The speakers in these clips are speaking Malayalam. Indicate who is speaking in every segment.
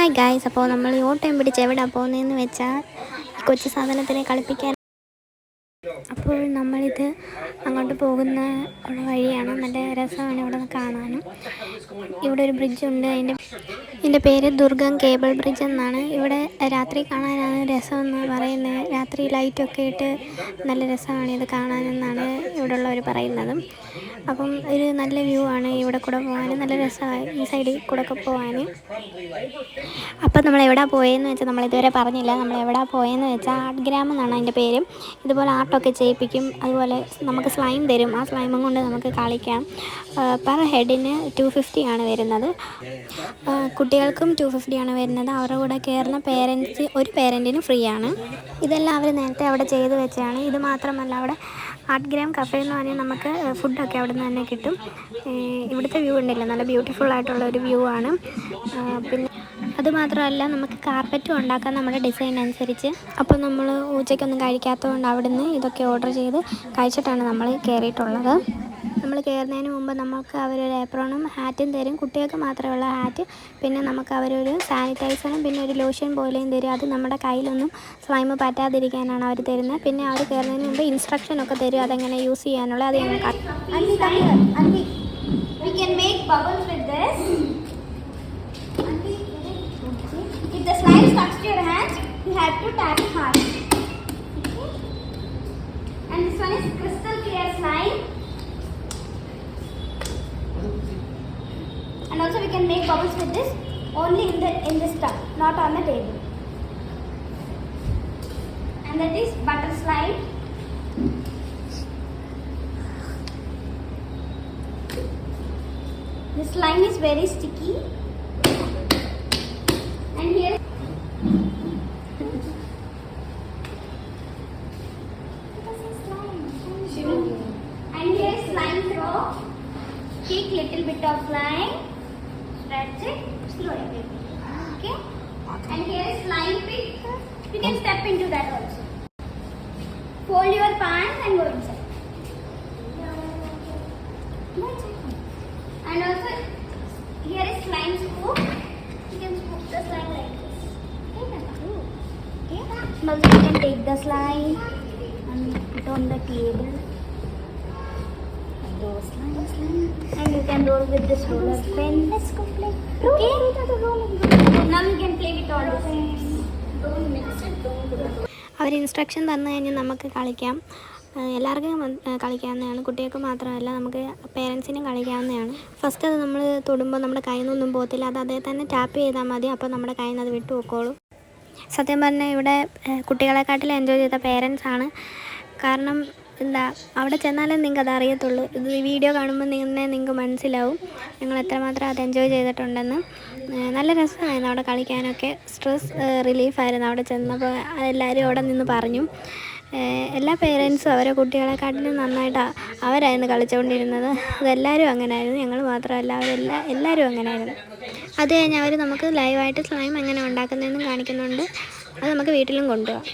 Speaker 1: ഹായ് ഗായ്സ്, അപ്പോൾ നമ്മൾ ഈ ഓട്ടം പിടിച്ച് എവിടെ പോകുന്നതെന്ന് വെച്ചാൽ കൊച്ചു സാധനത്തിനെ കളിപ്പിക്കാൻ. അപ്പോൾ നമ്മളിത് അങ്ങോട്ട് പോകുന്ന വഴിയാണ്. നല്ല രസമാണ് ഇവിടെ കാണാനും. ഇവിടെ ഒരു ബ്രിഡ്ജുണ്ട്, ഇതിൻ്റെ പേര് ദുർഗം കേബിൾ ബ്രിഡ്ജ് എന്നാണ്. ഇവിടെ രാത്രി കാണാനാണ് രസമെന്ന് പറയുന്നത്. രാത്രി ലൈറ്റൊക്കെ ഇട്ട് നല്ല രസമാണ് ഇത് കാണാനെന്നാണ് ഇവിടെ ഉള്ളവർ പറയുന്നത്. അപ്പം ഒരു നല്ല വ്യൂ ആണ്. ഇവിടെ കൂടെ പോകാൻ നല്ല രസമായി, ഈ സൈഡിൽ കൂടെ ഒക്കെ പോകാൻ. അപ്പം നമ്മൾ എവിടെ പോയെന്ന് വെച്ചാൽ നമ്മളിതുവരെ പറഞ്ഞില്ല. നമ്മൾ എവിടെ പോയെന്ന് വെച്ചാൽ ആർട്ട് ഗ്രാമം എന്നാണ് അതിൻ്റെ പേര്. ഇതുപോലെ ആർട്ടൊക്കെ ചെയ്യിപ്പിക്കും. അതുപോലെ നമുക്ക് സ്ലൈം തരും. ആ സ്ലൈമും കൊണ്ട് നമുക്ക് കളിക്കാം. പെർ ഹെഡിന് 250 ആണ് വരുന്നത്. കുട്ടികൾക്കും 250 ആണ് വരുന്നത്. അവരുടെ കൂടെ കയറുന്ന ഒരു പേരൻറ്റിന് ഫ്രീ ആണ്. ഇതെല്ലാം അവർ നേരത്തെ അവിടെ ചെയ്ത് വെച്ചാണ്. ഇത് മാത്രമല്ല, അവിടെ ആർട്ട് ഗ്രാം കഫേ എന്ന് പറഞ്ഞാൽ നമുക്ക് ഫുഡൊക്കെ അവിടെ നിന്ന് തന്നെ കിട്ടും. ഇവിടുത്തെ വ്യൂ ഉണ്ടല്ലോ, നല്ല ബ്യൂട്ടിഫുൾ ആയിട്ടുള്ള ഒരു വ്യൂ ആണ്. പിന്നെ അതുമാത്രമല്ല, നമുക്ക് കാർപ്പറ്റും ഉണ്ടാക്കാം നമ്മുടെ ഡിസൈൻ അനുസരിച്ച്. അപ്പോൾ നമ്മൾ ഉച്ചയ്ക്കൊന്നും കഴിക്കാത്തതുകൊണ്ട് അവിടുന്ന് ഇതൊക്കെ ഓർഡർ ചെയ്ത് കഴിച്ചിട്ടാണ് നമ്മൾ കയറിയിട്ടുള്ളത്. നമ്മൾ കയറുന്നതിന് മുമ്പ് നമുക്ക് അവരൊരു ഏപ്രോണും ഹാറ്റും തരും. കുട്ടികൾക്ക് മാത്രമുള്ള ഹാറ്റ്. പിന്നെ നമുക്ക് അവരൊരു സാനിറ്റൈസറും പിന്നെ ഒരു ലോഷൻ പോലെയും തരും. അത് നമ്മുടെ കയ്യിലൊന്നും സ്ലൈം പറ്റാതിരിക്കാനാണ് അവർ തരുന്നത്. പിന്നെ അവർ കയറുന്നതിന് മുമ്പ് ഇൻസ്ട്രക്ഷനൊക്കെ തരും, അതെങ്ങനെ യൂസ് ചെയ്യാനുള്ള. അത് ഞങ്ങൾക്ക്
Speaker 2: we can make bubbles with this. If the slime stuck to your hands, you have to tap it hard. Okay? And this one is crystal clear slime. And also we can make bubbles with this only in this tub, not on the table. And that is butter slime. This slime is very sticky. And here and here is slime throw. Take little bit of slime, stretch it, slowly. Okay? And here is slime pit. You can step into that also. Fold your pants and go inside. And also here is slime scoop. You can scoop the slime like this. Okay? Now you can take the slime and put on the table. Slime. And you can roll with this roller pen. Let's go play. Okay? Now you can play with all the things. Don't mix it.
Speaker 1: അവർ ഇൻസ്ട്രക്ഷൻ തന്നു കഴിഞ്ഞാൽ നമുക്ക് കളിക്കാം. എല്ലാവർക്കും കളിക്കാവുന്നതാണ്. കുട്ടികൾക്ക് മാത്രമല്ല, നമുക്ക് പേരൻസിനും കളിക്കാവുന്നതാണ്. ഫസ്റ്റ് അത് നമ്മൾ തൊടുമ്പോൾ നമ്മുടെ കയ്യിൽ നിന്നൊന്നും പോകത്തില്ല. അത് അതേ തന്നെ ടാപ്പ് ചെയ്താൽ മതി. അപ്പോൾ നമ്മുടെ കയ്യിൽ നിന്ന് അത് വിട്ടു പോയിക്കോളും. സത്യം പറഞ്ഞാൽ ഇവിടെ കുട്ടികളെക്കാട്ടിലും എൻജോയ് ചെയ്ത പേരൻസാണ്. കാരണം എന്താ, അവിടെ ചെന്നാലേ നിങ്ങൾക്ക് അത് അറിയത്തുള്ളൂ. ഇത് വീഡിയോ കാണുമ്പോൾ നിങ്ങൾക്ക് മനസ്സിലാവും ഞങ്ങൾ എത്രമാത്രം അത് എൻജോയ് ചെയ്തിട്ടുണ്ടെന്ന്. നല്ല രസമായിരുന്നു അവിടെ കളിക്കാനൊക്കെ. സ്ട്രെസ് റിലീഫായിരുന്നു അവിടെ ചെന്നപ്പോൾ. എല്ലാവരും അവിടെ നിന്ന് പറഞ്ഞു. എല്ലാ പേരൻസും അവരെ കുട്ടികളെക്കാട്ടിലും നന്നായിട്ട് അവരായിരുന്നു കളിച്ചുകൊണ്ടിരുന്നത്. അതെല്ലാവരും അങ്ങനെയായിരുന്നു, ഞങ്ങൾ മാത്രമല്ല, എല്ലാവരും അങ്ങനെയായിരുന്നു. അത് കഴിഞ്ഞ് അവർ നമുക്ക് ലൈവായിട്ട് സ്ലൈം എങ്ങനെ ഉണ്ടാക്കുന്നതെന്നും കാണിക്കുന്നുണ്ട്. അത് നമുക്ക് വീട്ടിലും കൊണ്ടുപോകാം.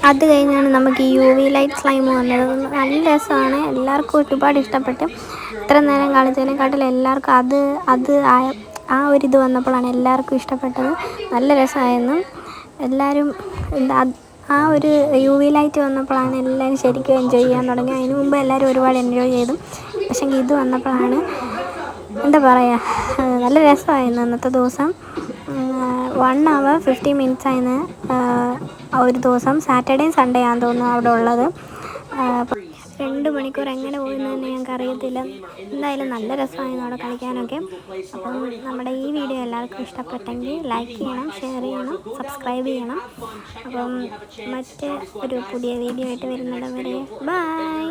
Speaker 1: അത് കഴിഞ്ഞാണ് നമുക്ക് ഈ UV ലൈറ്റ് സ്ലൈം വന്നത്. നല്ല രസമാണ്, എല്ലാവർക്കും ഒരുപാട് ഇഷ്ടപ്പെട്ട്. ഇത്ര നേരം കളിച്ചതിനെക്കാട്ടിൽ എല്ലാവർക്കും അത് ആ ഒരിത് വന്നപ്പോഴാണ് എല്ലാവർക്കും ഇഷ്ടപ്പെട്ടത്. നല്ല രസമായിരുന്നു. എല്ലാവരും ആ ഒരു UV ലൈറ്റ് വന്നപ്പോഴാണ് എല്ലാവരും ശരിക്കും എൻജോയ് ചെയ്യാൻ തുടങ്ങി. അതിന് മുമ്പ് എല്ലാവരും ഒരുപാട് എൻജോയ് ചെയ്തു. പക്ഷേ ഇത് വന്നപ്പോഴാണ് എന്താ പറയുക, നല്ല രസമായിരുന്നു അന്നത്തെ ദിവസം. 1 hour 50 minutes ആയിരുന്നു ഒരു ദിവസം. സാറ്റർഡേയും സൺഡേ ആണെന്ന് തോന്നുന്നു അവിടെ ഉള്ളത്. 2 മണിക്കൂർ എങ്ങനെ പോകുന്നതെന്ന് ഞങ്ങൾക്ക് അറിയത്തില്ല. എന്തായാലും നല്ല രസമായിരുന്നു അവിടെ കളിക്കാനൊക്കെ. അപ്പം നമ്മുടെ ഈ വീഡിയോ എല്ലാവർക്കും ഇഷ്ടപ്പെട്ടെങ്കിൽ ലൈക്ക് ചെയ്യണം, ഷെയർ ചെയ്യണം, സബ്സ്ക്രൈബ് ചെയ്യണം. അപ്പം മറ്റ് ഒരു പുതിയ വീഡിയോ ആയിട്ട് വരുന്നിടം വരെ ബൈ.